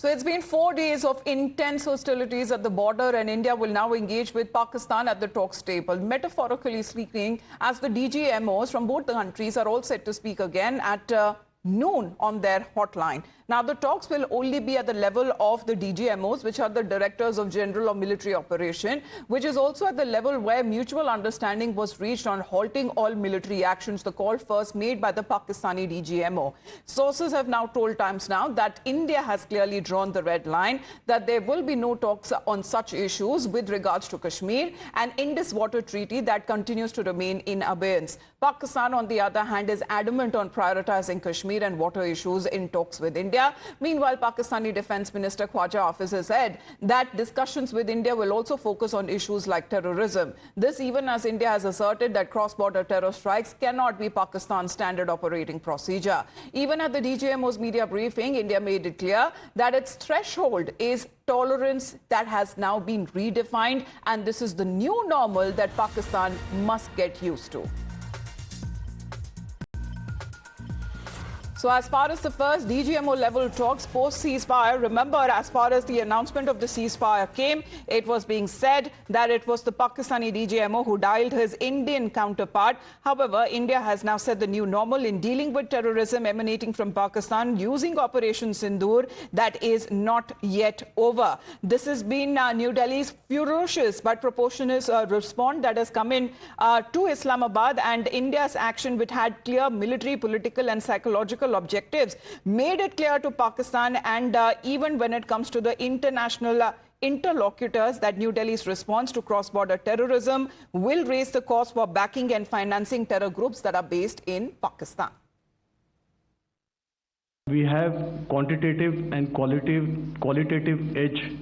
So it's been 4 days of intense hostilities at the border, and India will now engage with Pakistan at the talks table. Metaphorically speaking, as the DGMOs from both the countries are all set to speak again at noon on their hotline. Now, the talks will only be at the level of the DGMOs, which are the Directors of General or Military Operation, which is also at the level where mutual understanding was reached on halting all military actions, the call first made by the Pakistani DGMO. Sources have now told Times Now that India has clearly drawn the red line, that there will be no talks on such issues with regards to Kashmir and Indus Water Treaty that continues to remain in abeyance. Pakistan, on the other hand, is adamant on prioritizing Kashmir and water issues in talks with India. Meanwhile, Pakistani Defence Minister Khwaja Hafiz has said that discussions with India will also focus on issues like terrorism. This even as India has asserted that cross-border terror strikes cannot be Pakistan's standard operating procedure. Even at the DGMO's media briefing, India made it clear that its threshold is tolerance that has now been redefined, and this is the new normal that Pakistan must get used to. So as far as the first DGMO level talks post-ceasefire, remember, as far as the announcement of the ceasefire came, it was being said that it was the Pakistani DGMO who dialed his Indian counterpart. However, India has now set the new normal in dealing with terrorism emanating from Pakistan using Operation Sindoor. That is not yet over. This has been New Delhi's ferocious but proportionate response that has come in to Islamabad, and India's action, which had clear military, political and psychological objectives, made it clear to Pakistan and even when it comes to the international interlocutors that New Delhi's response to cross-border terrorism will raise the cost for backing and financing terror groups that are based in Pakistan. We have quantitative and qualitative edge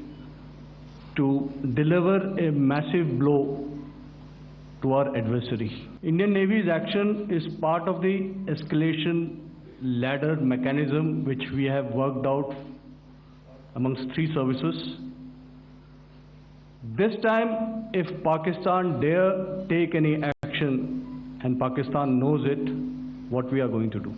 to deliver a massive blow to our adversary. Indian Navy's action is part of the escalation ladder mechanism which we have worked out amongst three services. This time, if Pakistan dare take any action, and Pakistan knows it, what we are going to do.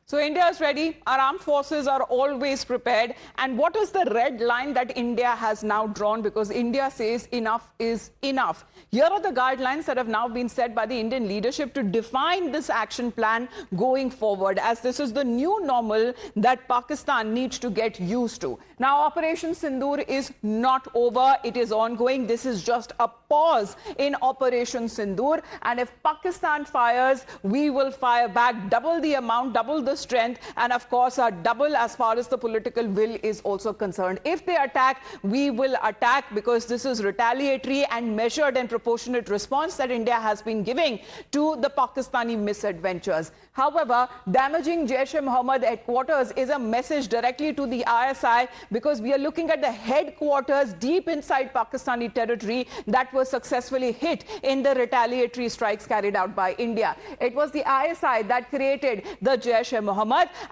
So India is ready, our armed forces are always prepared. And what is the red line that India has now drawn? Because India says enough is enough. Here are the guidelines that have now been set by the Indian leadership to define this action plan going forward, as this is the new normal that Pakistan needs to get used to. Now, Operation Sindoor is not over. It is ongoing. This is just a pause in Operation Sindoor. And if Pakistan fires, we will fire back double the amount, double the strength, and of course double as far as the political will is also concerned. If they attack, we will attack, because this is retaliatory and measured and proportionate response that India has been giving to the Pakistani misadventures. However, damaging Jaish-e-Mohammed headquarters is a message directly to the ISI, because we are looking at the headquarters deep inside Pakistani territory that was successfully hit in the retaliatory strikes carried out by India. It was the ISI that created the Jaish-e-Mohammed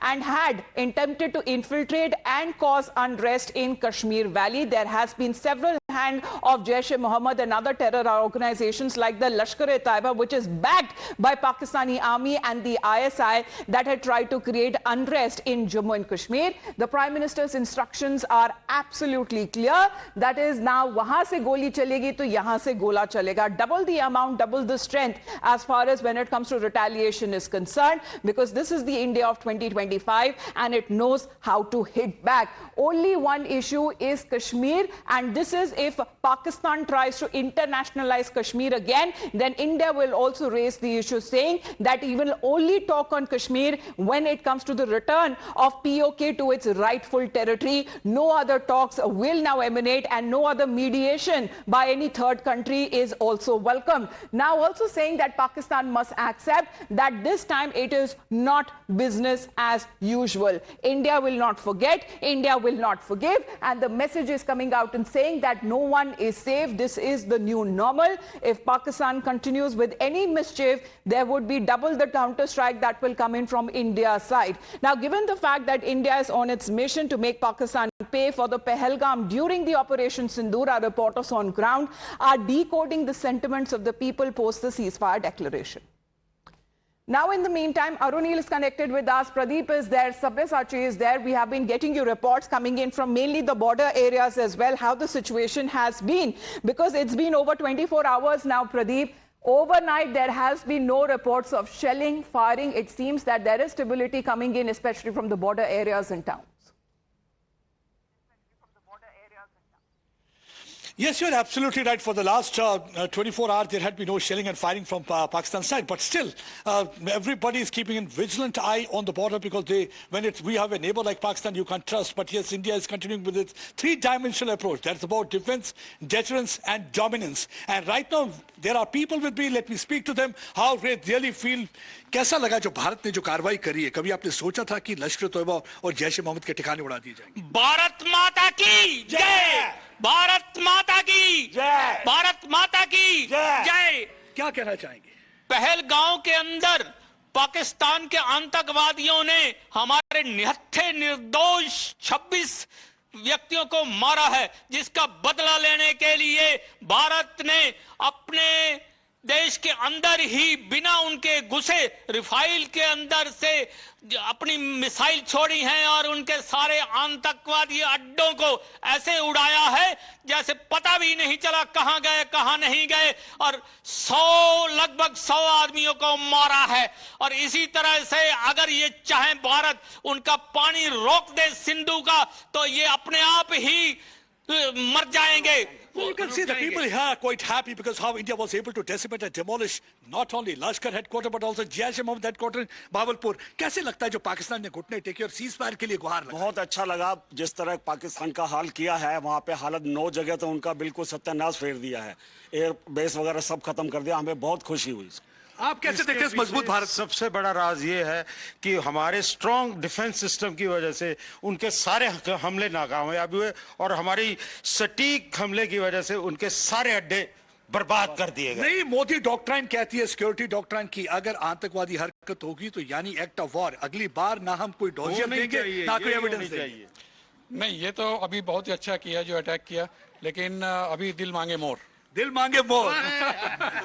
and had attempted to infiltrate and cause unrest in Kashmir Valley. There has been several hand of Jaish-e-Mohammed and other terror organizations like the Lashkar-e-Taiba, which is backed by Pakistani army, and the ISI that had tried to create unrest in Jammu and Kashmir. The Prime Minister's instructions are absolutely clear. That is, now wahan se goli chalegi to yahan se gola chalega. Double the amount, double the strength as far as when it comes to retaliation is concerned, because this is the India of 2025 and it knows how to hit back. Only one issue is Kashmir, and this is, if Pakistan tries to internationalize Kashmir again, then India will also raise the issue, saying that he will only talk on Kashmir when it comes to the return of POK to its rightful territory. No other talks will now emanate, and no other mediation by any third country is also welcome. Now also saying that Pakistan must accept that this time it is not business as usual. India will not forget, India will not forgive, and the message is coming out and saying that no one is safe. This is the new normal. If Pakistan continues with any mischief, there would be double the counter-strike that will come in from India's side. Now, given the fact that India is on its mission to make Pakistan pay for the Pahalgam during the Operation Sindoor, our reporters on ground are decoding the sentiments of the people post the ceasefire declaration. Now, in the meantime, Arunil is connected with us. Pradeep is there. Sabyasachi is there. We have been getting you reports coming in from mainly the border areas as well, how the situation has been. Because it's been over 24 hours now, Pradeep. Overnight, there has been no reports of shelling, firing. It seems that there is stability coming in, especially from the border areas in town. Yes, you're absolutely right. For the last 24 hours, there had been no shelling and firing from Pakistan side. But still, everybody is keeping a vigilant eye on the border because we have a neighbor like Pakistan, you can't trust. But yes, India is continuing with its three-dimensional approach. That's about defense, deterrence, and dominance. And right now, there are people with me. Let me speak to them. How they really feel. कैसा लगा जो भारत ने जो कार्रवाई करी है? कभी आपने सोचा था कि लश्कर तोयबा और जैश ए मोहम्मद के ठिकाने उड़ा दिए जाएंगे? भारत माता की जय! भारत माता की जय! भारत माता की जय! क्या कहना चाहेंगे? पहलगांव के अंदर पाकिस्तान के आतंकवादियों ने हमारे निहत्थे निर्दोष 26 व्यक्तियों को मारा है, जिसका बदला लेने के लिए भारत ने अपने देश के अंदर ही बिना उनके घुसे रिफाइल के अंदर से अपनी मिसाइल छोड़ी हैं और उनके सारे आतंकवादी अड्डों को ऐसे उड़ाया है जैसे पता भी नहीं चला कहां गए कहां नहीं गए, और लगभग 100 आदमियों को मारा है। और इसी तरह से अगर ये चाहे भारत उनका पानी रोक दे सिंधु का, तो ये अपने आप ही मर जाएंगे। Well, you can see the people here are quite happy because how India was able to decimate and demolish not only Lashkar headquarters but also Jaish e Mohammed headquarters in Bahawalpur. कैसे लगता है जो पाकिस्तान ने घुटने टेके और cease fire के लिए गुहार लगा? बहुत अच्छा लगा जिस तरह पाकिस्तान का हाल किया है। वहाँ पे हालत 9 जगह तो उनका बिल्कुल सत्यानाश फेर दिया है, एयर बेस वगैरह सब खत्म कर दिया। हमें बहुत खुशी हुई। आप कैसे देखते हैं इस मजबूत भारत? सबसे बड़ा राज ये है कि हमारे स्ट्रॉन्ग डिफेंस सिस्टम की वजह से उनके सारे हमले नाकामयाब हुए और हमारी सटीक हमले की वजह से उनके सारे अड्डे बर्बाद कर दिए गए। नहीं, मोदी डॉक्ट्राइन कहती है, सिक्योरिटी डॉक्ट्राइन की अगर आतंकवादी हरकत होगी तो यानी एक्ट ऑफ वॉर। अगली बार ना हम कोई डॉजियर देंगे ना कोई एविडेंस देंगे। नहीं, ये तो अभी बहुत ही अच्छा किया जो अटैक किया, लेकिन अभी दिल मांगे मोर। दिल मांगे मोर।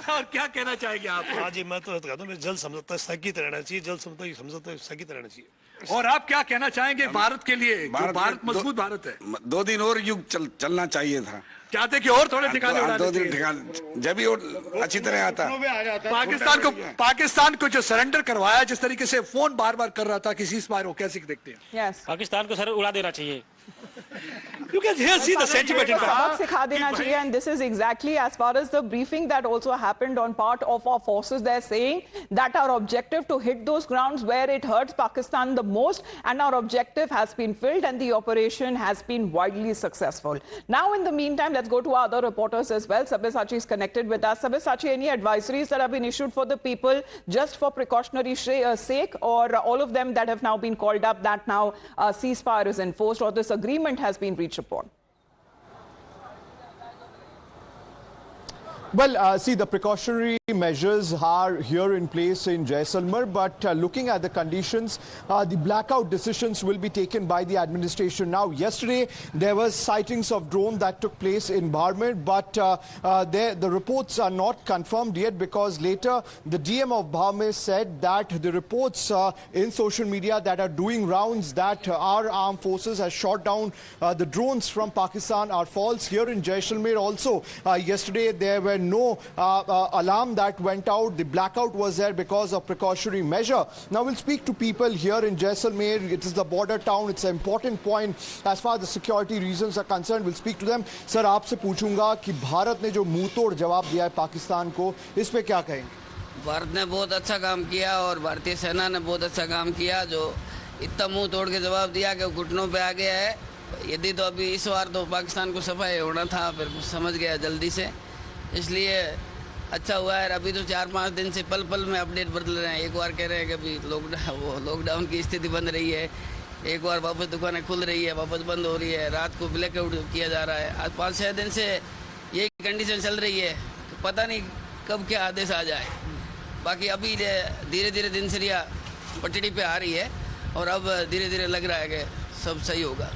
और क्या कहना चाहेंगे आप? हाँ जी, मैं तो कहता हूँ जल समझौता स्थगित रहना चाहिए, जल समझौता स्थगित रहना चाहिए। और आप क्या कहना चाहेंगे भारत के लिए? भारत मजबूत भारत है। 2 दिन और युग चलना चाहिए था। चाहते कि और थोड़े ठिकाने उड़ा 2 दिन ठिकाने जब भी अच्छी तरह आता। पाकिस्तान को जो सरेंडर करवाया, जिस तरीके से फोन बार बार कर रहा था कि सीज फायर हो, कैसे देखते हैं? Yes. पाकिस्तान को सर उड़ा देना चाहिए। You can here see the sentiment in Sabak sikha dena chahiye, and this is exactly as far as the briefing that also happened on part of our forces. They're saying that our objective to hit those grounds where it hurts Pakistan the most, and our objective has been filled and the operation has been widely successful. Now, in the meantime, let's go to our other reporters as well. Sabyasachi is connected with us. Sabyasachi, any advisories that have been issued for the people just for precautionary sake, or all of them that have now been called up that now ceasefire is enforced or this agreement has been reached upon? Well, see, the precautionary measures are here in place in Jaisalmer, but looking at the conditions, the blackout decisions will be taken by the administration. Now, yesterday, there was sightings of drone that took place in Barmer, but the reports are not confirmed yet because later the DM of Barmer said that the reports in social media that are doing rounds that our armed forces has shot down the drones from Pakistan are false. Here in Jaisalmer also, yesterday there were no alarm that went out. The blackout was there because of precautionary measure. Now we'll speak to people here in Jaisalmer. It is the border town. It's an important point as far as the security reasons are concerned. We'll speak to them. Sir, आपसे पूछूंगा कि भारत ने जो मुंहतोड़ जवाब दिया है पाकिस्तान को, इस पे क्या कहेंगे? भारत ने बहुत अच्छा काम किया और भारतीय सेना ने बहुत अच्छा काम किया, जो इतना मुंह तोड़ के जवाब दिया कि घुटनों पे आ गया है। यदि तो अभी इस बार तो पाकिस्तान को सफाई होना था, फिर समझ गया जल्दी से, इसलिए अच्छा हुआ है। अभी तो 4-5 दिन से पल पल में अपडेट बदल रहे हैं। एक बार कह रहे हैं कि अभी लॉकडाउन की स्थिति बन रही है, एक बार वापस दुकानें खुल रही है, वापस बंद हो रही है, रात को ब्लैकआउट किया जा रहा है। आज 5-6 दिन से यही कंडीशन चल रही है, पता नहीं कब क्या आदेश आ जाए। बाकी अभी धीरे धीरे दिनचर्या पटड़ी पे आ रही है और अब धीरे धीरे लग रहा है कि सब सही होगा।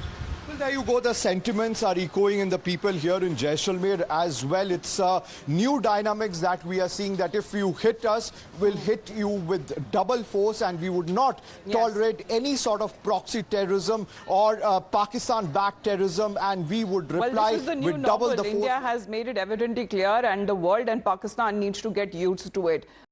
Well, there you go. The sentiments are echoing in the people here in Jaisalmer as well. It's new dynamics that we are seeing, that if you hit us, we'll hit you with double force, and we would not tolerate any sort of proxy terrorism or Pakistan-backed terrorism, and we would reply well, this is the new with double normal. the force. India has made it evidently clear, and the world and Pakistan needs to get used to it.